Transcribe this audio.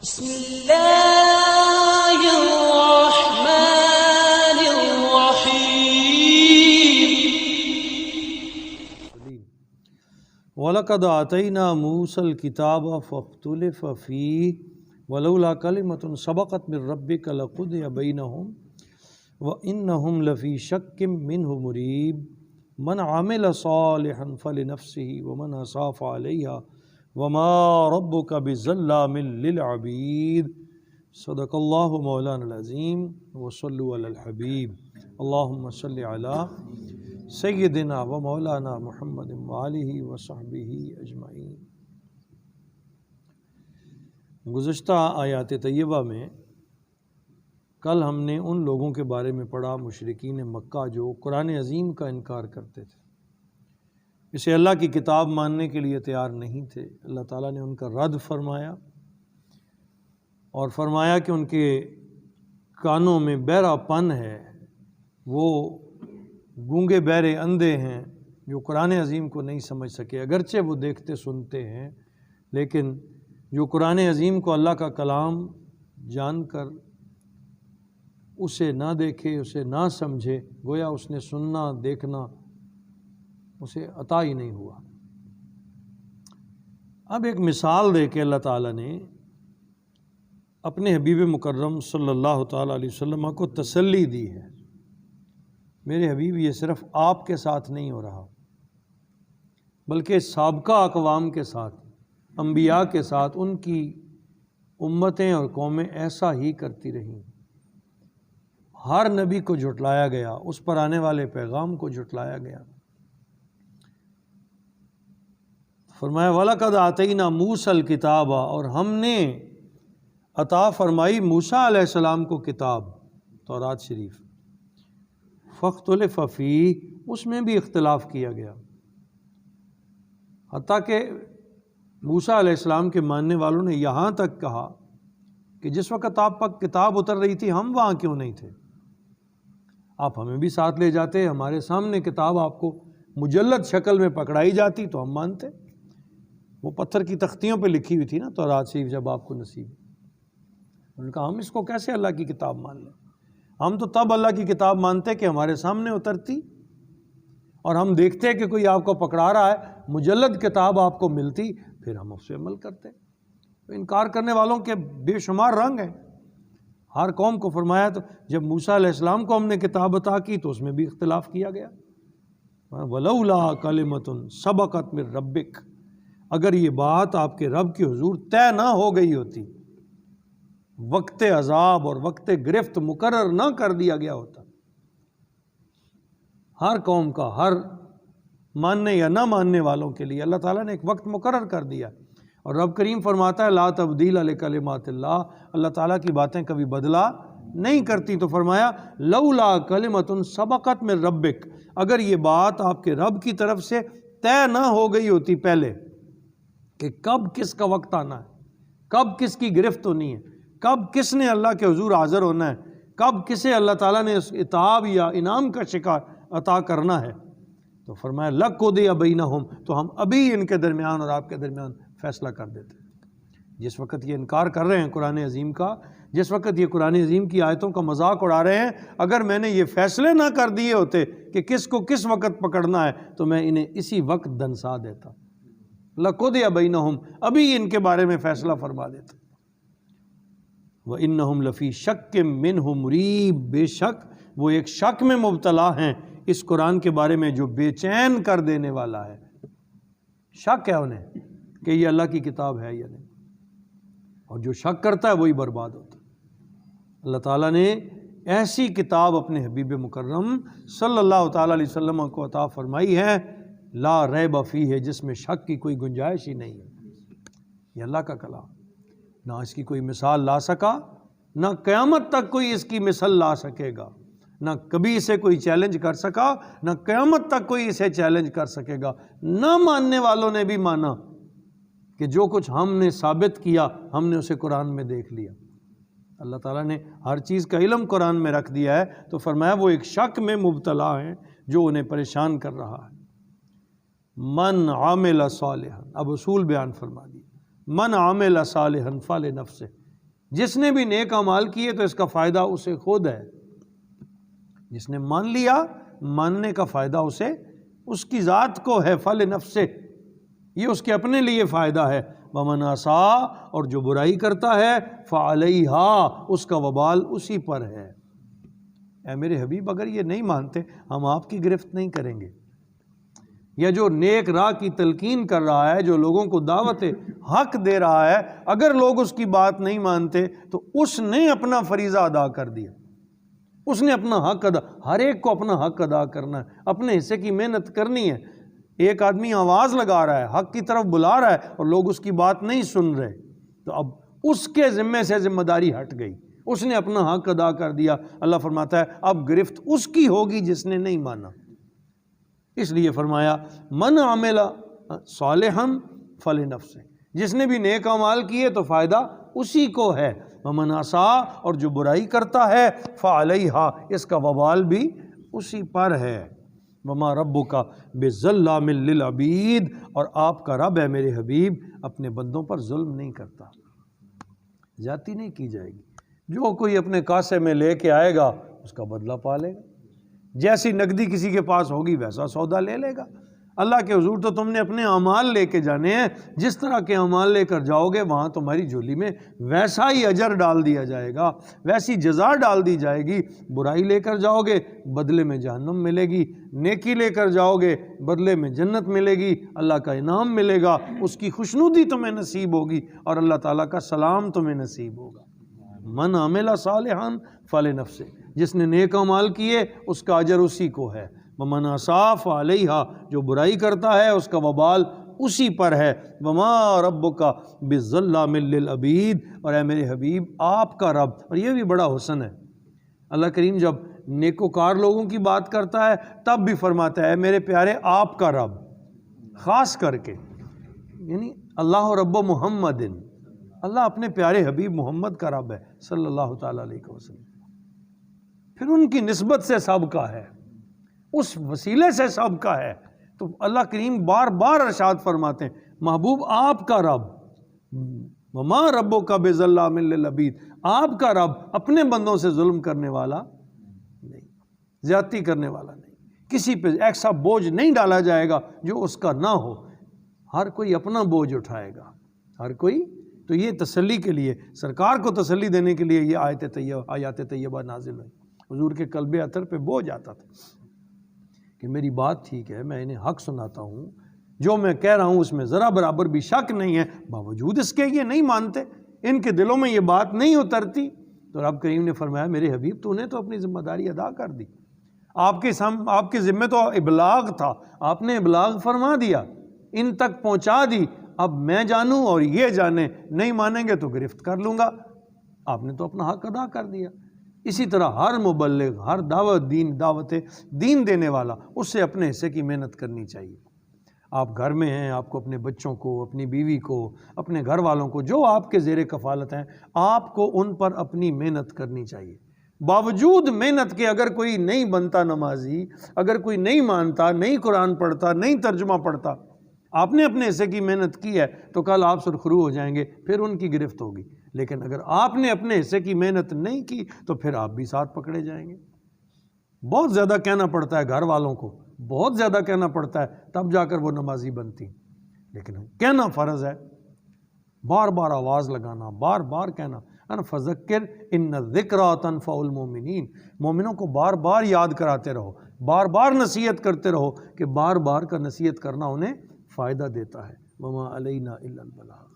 بسم اللہ الرحمن الرحیم وَلَقَدْ آتَيْنَا مُوسَى الْكِتَابَ فَاخْتُلِفَ فِيهِ وَلَوْلَا كَلِمَةٌ سَبَقَتْ مِنْ رَبِّكَ لَقُضِيَ بَيْنَهُمْ وَإِنَّهُمْ لَفِي شَكٍّ مِّنْهُ مُرِيبٍ مَنْ عَمِلَ صَالِحًا فَلِنَفْسِهِ وَمَنْ أَسَاءَ فَعَلَيْهَا وَمَا رَبُّكَ بِظَلَّامٍ لِّلْعَبِيدِ صدق اللہ مولانا العظیم وصلوا علی الحبیب اللہم صلی علی سیدنا و مولانا محمد وآلہ وصحبہ اجمعین۔ گزشتہ آیات طیبہ میں کل ہم نے ان لوگوں کے بارے میں پڑھا، مشرکین مکہ، جو قرآن عظیم کا انکار کرتے تھے، اسے اللہ کی کتاب ماننے کے لیے تیار نہیں تھے۔ اللہ تعالیٰ نے ان کا رد فرمایا اور فرمایا کہ ان کے کانوں میں بہرا پن ہے، وہ گونگے بہرے اندھے ہیں جو قرآن عظیم کو نہیں سمجھ سکے، اگرچہ وہ دیکھتے سنتے ہیں، لیکن جو قرآن عظیم کو اللہ کا کلام جان کر اسے نہ دیکھے، اسے نہ سمجھے، گویا اس نے سننا دیکھنا اسے عطا ہی نہیں ہوا۔ اب ایک مثال دے کے اللہ تعالیٰ نے اپنے حبیب مکرم صلی اللہ تعالیٰ علیہ وسلم کو تسلی دی ہے، میرے حبیب یہ صرف آپ کے ساتھ نہیں ہو رہا، بلکہ سابقہ اقوام کے ساتھ، انبیاء کے ساتھ ان کی امتیں اور قومیں ایسا ہی کرتی رہیں۔ ہر نبی کو جھٹلایا گیا، اس پر آنے والے پیغام کو جھٹلایا گیا۔ فرمایا وَلَقَدْ آتَيْنَا مُوسَى الْكِتَابَ، اور ہم نے عطا فرمائی موسیٰ علیہ السلام کو کتاب، تورات شریف، فَاخْتُلِفَ فِيهِ، اس میں بھی اختلاف کیا گیا، حتیٰ کہ موسیٰ علیہ السلام کے ماننے والوں نے یہاں تک کہا کہ جس وقت آپ پر کتاب اتر رہی تھی ہم وہاں کیوں نہیں تھے؟ آپ ہمیں بھی ساتھ لے جاتے، ہمارے سامنے کتاب آپ کو مجلد شکل میں پکڑائی جاتی تو ہم مانتے۔ وہ پتھر کی تختیوں پہ لکھی ہوئی تھی نا تورات شریف، جب آپ کو نصیب، انہوں نے کہا ہم اس کو کیسے اللہ کی کتاب مان لیں؟ ہم تو تب اللہ کی کتاب مانتے کہ ہمارے سامنے اترتی اور ہم دیکھتے کہ کوئی آپ کو پکڑا رہا ہے، مجلد کتاب آپ کو ملتی، پھر ہم اس سے عمل کرتے۔ انکار کرنے والوں کے بے شمار رنگ ہیں، ہر قوم کو فرمایا۔ تو جب موسیٰ علیہ السلام کو ہم نے کتاب عطا کی تو اس میں بھی اختلاف کیا گیا۔ وَلَوْلَا كَلِمَةٌ سَبَقَتْ مِنْ رَبِّكَ، اگر یہ بات آپ کے رب کی حضور طے نہ ہو گئی ہوتی، وقت عذاب اور وقت گرفت مقرر نہ کر دیا گیا ہوتا، ہر قوم کا، ہر ماننے یا نہ ماننے والوں کے لیے اللہ تعالیٰ نے ایک وقت مقرر کر دیا۔ اور رب کریم فرماتا ہے لا تبدیل لکلمات اللہ، اللہ تعالیٰ کی باتیں کبھی بدلا نہیں کرتی۔ تو فرمایا لولا کلمۃ سبقت من ربک، اگر یہ بات آپ کے رب کی طرف سے طے نہ ہو گئی ہوتی پہلے کہ کب کس کا وقت آنا ہے، کب کس کی گرفت ہونی ہے، کب کس نے اللہ کے حضور حاضر ہونا ہے، کب کسے اللہ تعالیٰ نے اس عتاب یا انعام کا شکار عطا کرنا ہے، تو فرمایا لَقُضِیَ بَیْنَہُم، تو ہم ابھی ان کے درمیان اور آپ کے درمیان فیصلہ کر دیتے۔ جس وقت یہ انکار کر رہے ہیں قرآن عظیم کا، جس وقت یہ قرآن عظیم کی آیتوں کا مذاق اڑا رہے ہیں، اگر میں نے یہ فیصلے نہ کر دیے ہوتے کہ کس کو کس وقت پکڑنا ہے تو میں انہیں اسی وقت دنسا دیتا، لَقُضِیَ بَیْنَہُم، ابھی ان کے بارے میں فیصلہ فرما دیتا۔ وَإِنَّهُمْ لَفِي شَكٍّ مِّنْهُ مُرِيبٍ، بے شک وہ ایک شک میں مبتلا ہیں اس قرآن کے بارے میں جو بے چین کر دینے والا ہے۔ شک ہے انہیں کہ یہ اللہ کی کتاب ہے یا نہیں، اور جو شک کرتا ہے وہی برباد ہوتا ہے۔ اللہ تعالیٰ نے ایسی کتاب اپنے حبیب مکرم صلی اللہ تعالیٰ علیہ وسلم کو عطا فرمائی ہے لا ریب فیہ، جس میں شک کی کوئی گنجائش ہی نہیں ہے۔ یہ اللہ کا کلام، نہ اس کی کوئی مثال لا سکا، نہ قیامت تک کوئی اس کی مثال لا سکے گا، نہ کبھی اسے کوئی چیلنج کر سکا، نہ قیامت تک کوئی اسے چیلنج کر سکے گا۔ نہ ماننے والوں نے بھی مانا کہ جو کچھ ہم نے ثابت کیا ہم نے اسے قرآن میں دیکھ لیا۔ اللہ تعالیٰ نے ہر چیز کا علم قرآن میں رکھ دیا ہے، تو فرمایا وہ ایک شک میں مبتلا ہیں جو انہیں پریشان کر رہا ہے۔ من عامل صالحا، اب اصول بیان فرما دی، من عامل صالحا فلنفسہ، جس نے بھی نیک اعمال کیے تو اس کا فائدہ اسے خود ہے، جس نے مان لیا ماننے کا فائدہ اسے اس کی ذات کو ہے، فلنفسہ، یہ اس کے اپنے لیے فائدہ ہے، ومن عصا، اور جو برائی کرتا ہے فعلیہا، اس کا وبال اسی پر ہے۔ اے میرے حبیب اگر یہ نہیں مانتے ہم آپ کی گرفت نہیں کریں گے، یا جو نیک راہ کی تلقین کر رہا ہے، جو لوگوں کو دعوت حق دے رہا ہے، اگر لوگ اس کی بات نہیں مانتے تو اس نے اپنا فریضہ ادا کر دیا، اس نے اپنا حق ادا، ہر ایک کو اپنا حق ادا کرنا ہے، اپنے حصے کی محنت کرنی ہے۔ ایک آدمی آواز لگا رہا ہے، حق کی طرف بلا رہا ہے اور لوگ اس کی بات نہیں سن رہے، تو اب اس کے ذمے سے ذمہ داری ہٹ گئی، اس نے اپنا حق ادا کر دیا۔ اللہ فرماتا ہے اب گرفت اس کی ہوگی جس نے نہیں مانا، اس لیے فرمایا من عمل صالحا فلنفسہ، جس نے بھی نیک اعمال کیے تو فائدہ اسی کو ہے، ومن عصا، اور جو برائی کرتا ہے فعلیہا، اس کا وبال بھی اسی پر ہے۔ وما ربک بظلام للعبید، اور آپ کا رب ہے میرے حبیب اپنے بندوں پر ظلم نہیں کرتا، زیادتی نہیں کی جائے گی، جو کوئی اپنے کاسے میں لے کے آئے گا اس کا بدلہ پا لے گا، جیسی نقدی کسی کے پاس ہوگی ویسا سودا لے لے گا۔ اللہ کے حضور تو تم نے اپنے اعمال لے کے جانے ہیں، جس طرح کے اعمال لے کر جاؤ گے وہاں تمہاری جھولی میں ویسا ہی اجر ڈال دیا جائے گا، ویسی جزا ڈال دی جائے گی۔ برائی لے کر جاؤ گے بدلے میں جہنم ملے گی، نیکی لے کر جاؤ گے بدلے میں جنت ملے گی، اللہ کا انعام ملے گا، اس کی خوشنودی تمہیں نصیب ہوگی اور اللہ تعالیٰ کا سلام تمہیں نصیب ہوگا۔ من عمل صالحا فلنفسہ، جس نے نیک اعمال کیے اس کا اجر اسی کو ہے، ومن عصا فعلیہا، جو برائی کرتا ہے اس کا وبال اسی پر ہے، وما ربک بظلام للعبید، اور اے میرے حبیب آپ کا رب، اور یہ بھی بڑا حسن ہے، اللہ کریم جب نیکوکار لوگوں کی بات کرتا ہے تب بھی فرماتا ہے اے میرے پیارے آپ کا رب، خاص کر کے، یعنی اللہ رب محمد، اللہ اپنے پیارے حبیب محمد کا رب ہے صلی اللہ تعالیٰ علیہ وسلم، پھر ان کی نسبت سے سب کا ہے، اس وسیلے سے سب کا ہے، تو اللہ کریم بار بار ارشاد فرماتے ہیں محبوب آپ کا رب، وما ربک بظلام للعبید، آپ کا رب اپنے بندوں سے ظلم کرنے والا نہیں، زیادتی کرنے والا نہیں، کسی پہ ایسا بوجھ نہیں ڈالا جائے گا جو اس کا نہ ہو، ہر کوئی اپنا بوجھ اٹھائے گا، ہر کوئی۔ تو یہ تسلی کے لیے، سرکار کو تسلی دینے کے لیے یہ آیات طیبہ نازل ہوئی، حضور کے قلب اطہر پہ بوجھ آتا تھا کہ میری بات ٹھیک ہے، میں انہیں حق سناتا ہوں، جو میں کہہ رہا ہوں اس میں ذرا برابر بھی شک نہیں ہے، باوجود اس کے یہ نہیں مانتے، ان کے دلوں میں یہ بات نہیں اترتی، تو رب کریم نے فرمایا میرے حبیب تو نے تو اپنی ذمہ داری ادا کر دی، آپ کے ذمے تو ابلاغ تھا، آپ نے ابلاغ فرما دیا، ان تک پہنچا دی، اب میں جانوں اور یہ جانے، نہیں مانیں گے تو گرفت کر لوں گا، آپ نے تو اپنا حق ادا کر دیا۔ اسی طرح ہر مبلغ، ہر دعوت دین دینے والا، اس سے اپنے حصے کی محنت کرنی چاہیے۔ آپ گھر میں ہیں، آپ کو اپنے بچوں کو، اپنی بیوی کو، اپنے گھر والوں کو جو آپ کے زیر کفالت ہیں، آپ کو ان پر اپنی محنت کرنی چاہیے، باوجود محنت کے۔ اگر کوئی نہیں بنتا نمازی، اگر کوئی نہیں مانتا، نہیں قرآن پڑھتا، نہیں ترجمہ پڑھتا، آپ نے اپنے حصے کی محنت کی ہے تو کل آپ سرخرو ہو جائیں گے، پھر ان کی گرفت ہوگی، لیکن اگر آپ نے اپنے حصے کی محنت نہیں کی تو پھر آپ بھی ساتھ پکڑے جائیں گے۔ بہت زیادہ کہنا پڑتا ہے گھر والوں کو، بہت زیادہ کہنا پڑتا ہے تب جا کر وہ نمازی بنتی، لیکن کہنا فرض ہے، بار بار آواز لگانا، بار بار کہنا، فذکر ان الذکریٰ تنفع المؤمنین، مومنوں کو بار بار یاد کراتے رہو، بار بار نصیحت کرتے رہو کہ بار بار کا نصیحت کرنا انہیں فائدہ دیتا ہے۔ وما علینا الا البلاغ۔